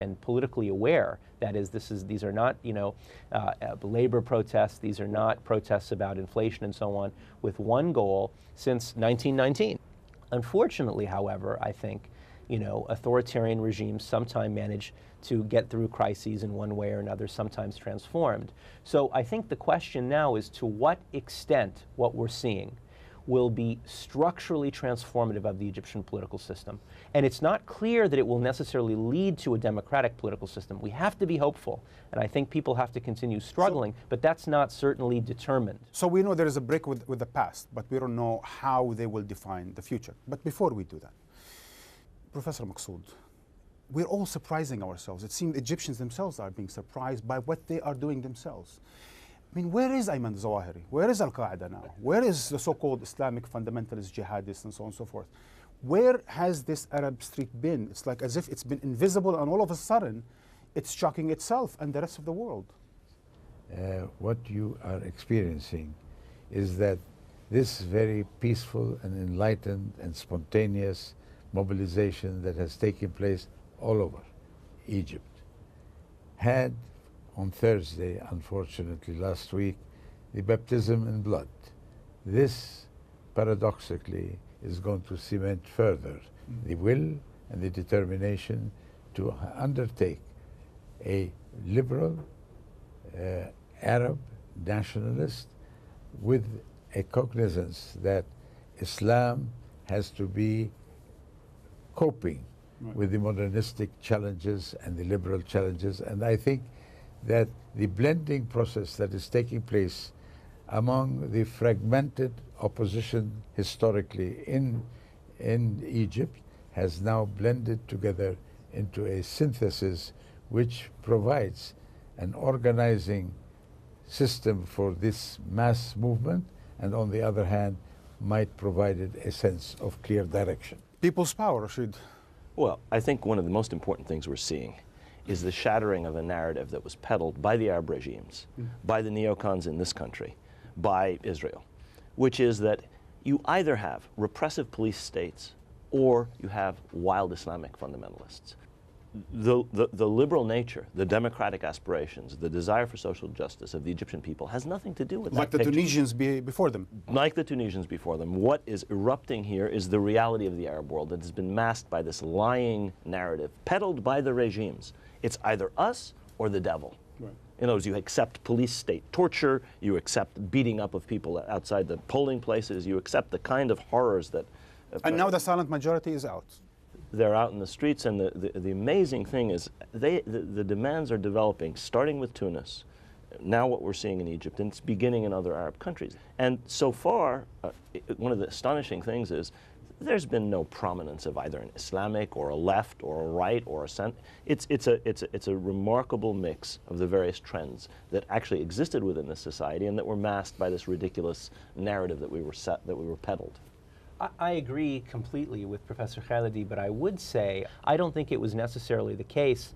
and politically aware. That is, these are not, labor protests. These are not protests about inflation and so on, with one goal since 1919. Unfortunately, however, I think, authoritarian regimes sometimes manage to get through crises in one way or another, sometimes transformed. So I think the question now is to what extent what we're seeing will be structurally transformative of the Egyptian political system. And it's not clear that it will necessarily lead to a democratic political system. We have to be hopeful, and I think people have to continue struggling, but that's not certainly determined. So we know there is a break with the past, but we don't know how they will define the future. But before we do that, Professor Maqsood, we're all surprising ourselves. It seems Egyptians themselves are being surprised by what they are doing themselves. I mean, where is Ayman Zawahiri? Where is Al-Qaeda now? Where is the so-called Islamic fundamentalist jihadists and so on and so forth? Where has this Arab Street been? It's like as if it's been invisible, and all of a sudden it's shocking itself and the rest of the world. What you are experiencing is that this very peaceful and enlightened and spontaneous mobilization that has taken place all over Egypt had on Thursday, unfortunately last week, the baptism in blood. This, paradoxically, is going to cement further the will and the determination to undertake a liberal Arab nationalist with a cognizance that Islam has to be coping with the modernistic challenges and the liberal challenges. And I think that the blending process that is taking place among the fragmented opposition historically in Egypt has now blended together into a synthesis which provides an organizing system for this mass movement, and on the other hand might provide it a sense of clear direction. People's power, Rashid. Well, I think one of the most important things we're seeing is the shattering of a narrative that was peddled by the Arab regimes, by the neocons in this country, by Israel, which is that you either have repressive police states or you have wild Islamic fundamentalists. The liberal nature, the democratic aspirations, the desire for social justice of the Egyptian people has nothing to do with that. Like the Tunisians before them. Like the Tunisians before them. What is erupting here is the reality of the Arab world that has been masked by this lying narrative peddled by the regimes. It's either us or the devil. Right. In other words, you accept police state torture, you accept beating up of people outside the polling places, you accept the kind of horrors that... and now the silent majority is out. They're out in the streets, and the amazing thing is the demands are developing, starting with Tunis, now what we're seeing in Egypt, and it's beginning in other Arab countries. And so far, one of the astonishing things is there's been no prominence of either an Islamic or a left or a right or a center. It's a remarkable mix of the various trends that actually existed within this society and that were masked by this ridiculous narrative that we were peddled. I agree completely with Professor Khalidi, but I would say I don't think it was necessarily the case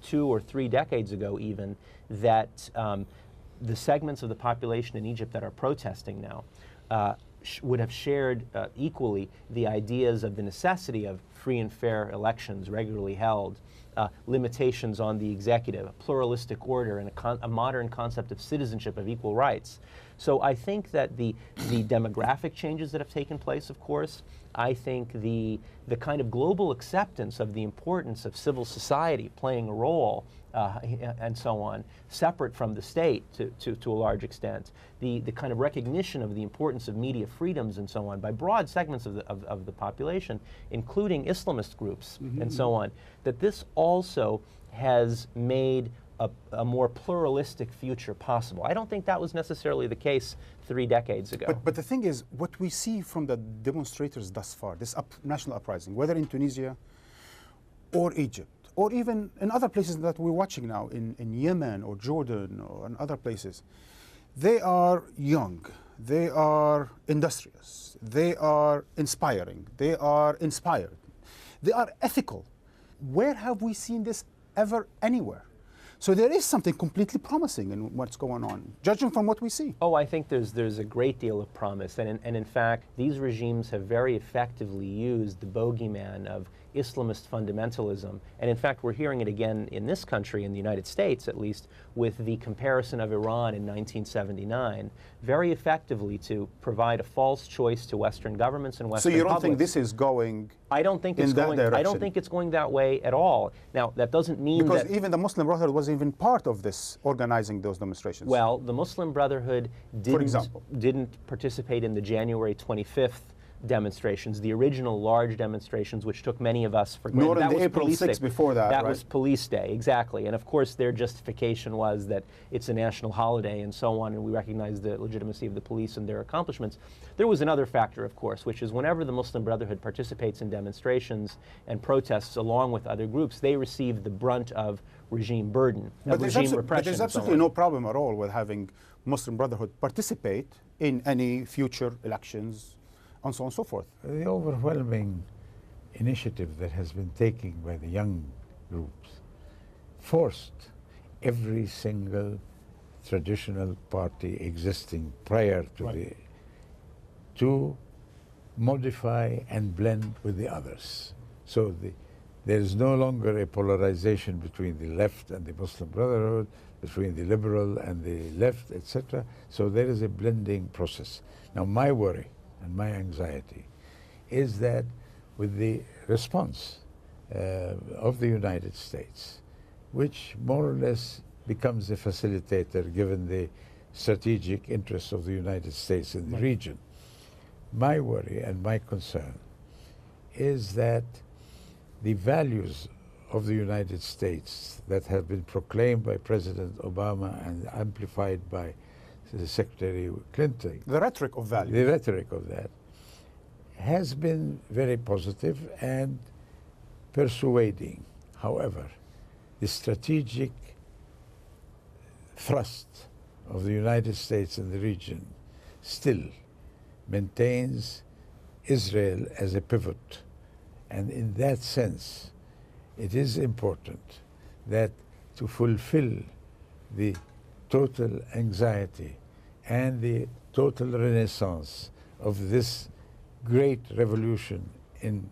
2 or 3 decades ago even that the segments of the population in Egypt that are protesting now would have shared equally the ideas of the necessity of free and fair elections regularly held, limitations on the executive, a pluralistic order, and a modern concept of citizenship of equal rights. So I think that the demographic changes that have taken place, of course, I think the kind of global acceptance of the importance of civil society playing a role and so on, separate from the state to a large extent, the kind of recognition of the importance of media freedoms and so on by broad segments of the population, including Islamist groups and so on, that this also has made a more pluralistic future possible. I don't think that was necessarily the case 3 decades ago. But the thing is, what we see from the demonstrators thus far, this national uprising, whether in Tunisia or Egypt, or even in other places that we're watching now, in Yemen or Jordan or in other places, they are young, they are industrious, they are inspiring, they are inspired, they are ethical. Where have we seen this ever anywhere? So there is something completely promising in what's going on, judging from what we see. Oh, I think there's a great deal of promise. And in fact, these regimes have very effectively used the bogeyman of Islamist fundamentalism. And in fact, we're hearing it again in this country, in the United States at least, with the comparison of Iran in 1979, very effectively to provide a false choice to Western governments and Western So you don't publics. think this is going I don't think in it's that going. direction? I don't think it's going that way at all. Now, that doesn't mean Because that even the Muslim Brotherhood wasn't even part of this, organizing those demonstrations. well, the Muslim Brotherhood example. didn't participate in the January 25th demonstrations, the original large demonstrations, which took many of us for granted. Nor in That the was April police 6th day. before that, That right? was police day, exactly. And of course, their justification was that it's a national holiday and so on, and we recognize the legitimacy of the police and their accomplishments. There was another factor, of course, which is whenever the Muslim Brotherhood participates in demonstrations and protests along with other groups, they receive the brunt of regime burden, of regime repression. But there's and so absolutely on. no problem at all with having Muslim Brotherhood participate in any future elections and so on and so forth. The overwhelming initiative that has been taken by the young groups forced every single traditional party existing prior to to modify and blend with the others. So there is no longer a polarization between the left and the Muslim Brotherhood, between the liberal and the left, etc. So there is a blending process. Now my worry and my anxiety is that with the response of the United States, which more or less becomes a facilitator given the strategic interests of the United States in the region, my worry and my concern is that the values of the United States that have been proclaimed by President Obama and amplified by Secretary Clinton, The rhetoric of value. the rhetoric of that, has been very positive and persuading. However, the strategic thrust of the United States in the region still maintains Israel as a pivot. And in that sense, it is important that to fulfill the total anxiety and the total renaissance of this great revolution in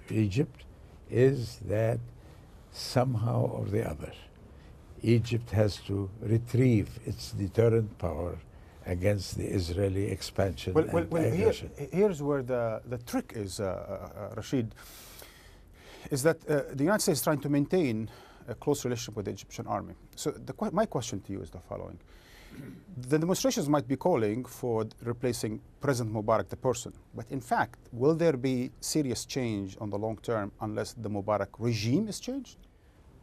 Egypt is that somehow or the other, Egypt has to retrieve its deterrent power against the Israeli expansion and aggression. Here's where the trick is, Rashid, is that the United States is trying to maintain a close relationship with the Egyptian army. So my question to you is the following. The demonstrations might be calling for replacing President Mubarak, the person, but in fact, will there be serious change on the long term unless the Mubarak regime is changed?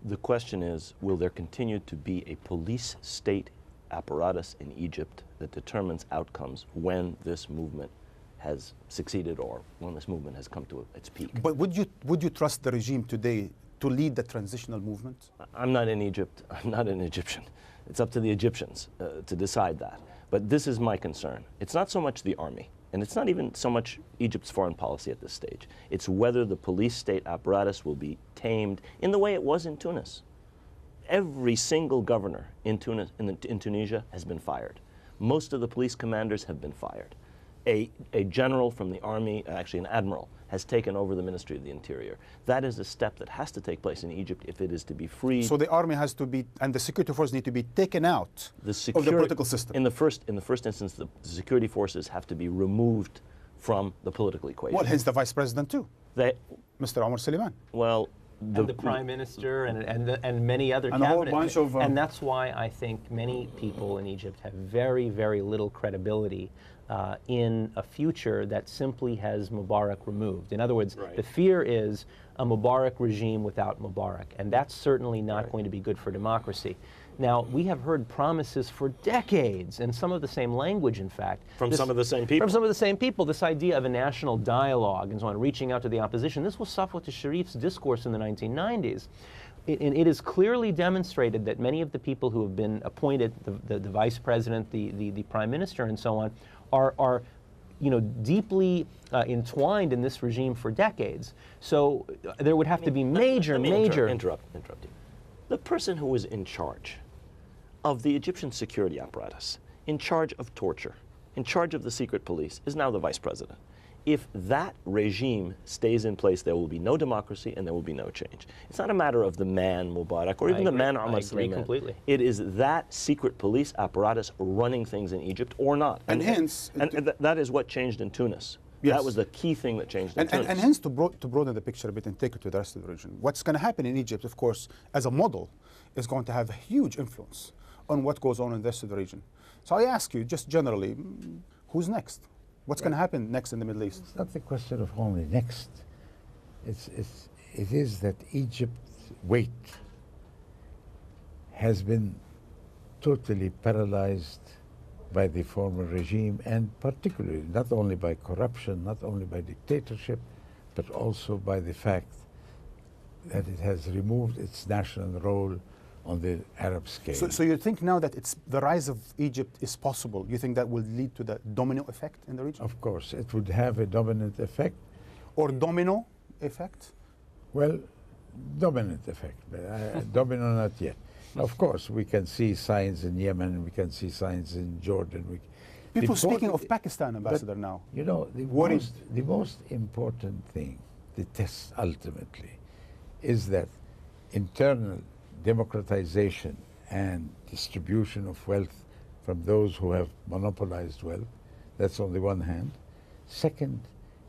The question is, will there continue to be a police state apparatus in Egypt that determines outcomes when this movement has succeeded or when this movement has come to its peak? But would you trust the regime today to lead the transitional movement? I'm not in Egypt. I'm not an Egyptian. It's up to the Egyptians to decide that. But this is my concern. It's not so much the army, and it's not even so much Egypt's foreign policy at this stage. It's whether the police state apparatus will be tamed in the way it was in Tunis. Every single governor in Tunisia has been fired. Most of the police commanders have been fired. A general from the army, actually an admiral, has taken over the Ministry of the Interior. That is a step that has to take place in Egypt if it is to be freed. So the army has to be, and the security forces need to be taken out of the political system. In the first instance, the security forces have to be removed from the political equation. Well, hence the vice president too, Mr. Omar Suleiman. Well, and the prime minister and many other And a whole cabinet bunch of, and that's why I think many people in Egypt have very, very little credibility in a future that simply has Mubarak removed. In other words, the fear is a Mubarak regime without Mubarak, and that's certainly not going to be good for democracy. Now, we have heard promises for decades, and some of the same language, in fact. From some of the same people. From some of the same people, this idea of a national dialogue and so on, reaching out to the opposition. This was Safwat al-Sharif's discourse in the 1990s. It is clearly demonstrated that many of the people who have been appointed, the vice president, the prime minister, and so on, are deeply entwined in this regime for decades. So there would have to be major. Interrupt you. The person who was in charge of the Egyptian security apparatus, in charge of torture, in charge of the secret police, is now the vice president. If that regime stays in place, there will be no democracy and there will be no change. It's not a matter of the man Mubarak or even the man Ahmad I agree Suleiman. completely. It is that secret police apparatus running things in Egypt or not. And hence, that is what changed in Tunis. Yes. That was the key thing that changed in Tunis. And hence, to broaden the picture a bit and take it to the rest of the region, what's going to happen in Egypt, of course, as a model, is going to have a huge influence on what goes on in the rest of the region. So I ask you, just generally, who's next? What's going to happen next in the Middle East? It's not the question of only next. It is that Egypt's weight has been totally paralyzed by the former regime, and particularly not only by corruption, not only by dictatorship, but also by the fact that it has removed its national role on the Arab scale. So you think now that the rise of Egypt is possible? You think that will lead to the domino effect in the region? Of course, it would have a dominant effect. Or domino effect? Well, dominant effect, but domino not yet. Of course, we can see signs in Yemen, we can see signs in Jordan. People speaking of Pakistan, Ambassador, now. You know, the most important thing, the test ultimately, is that internal democratization and distribution of wealth from those who have monopolized wealth. That's on the one hand. Second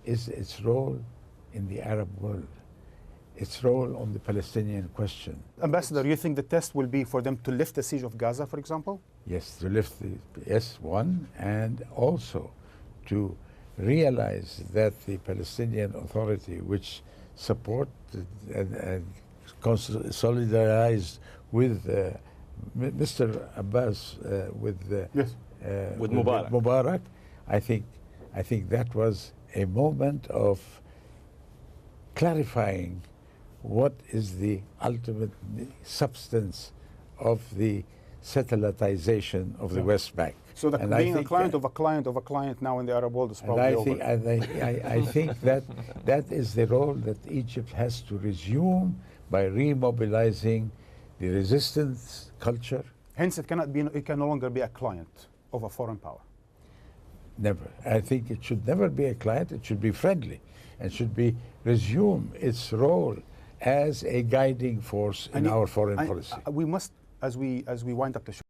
is its role in the Arab world, its role on the Palestinian question. Ambassador, you think the test will be for them to lift the siege of Gaza, for example? Yes, to lift one, and also to realize that the Palestinian Authority, which support and solidarized with Mr. Abbas, with Mubarak. I think that was a moment of clarifying what is the ultimate substance of the satellitization of the West Bank. So that being a client of a client of a client now in the Arab world is probably over. I think that is the role that Egypt has to resume by remobilizing the resistance culture. Hence, it can no longer be a client of a foreign power. Never. I think it should never be a client. It should be friendly, and should resume its role as a guiding force in our foreign policy. We must, as we wind up the show,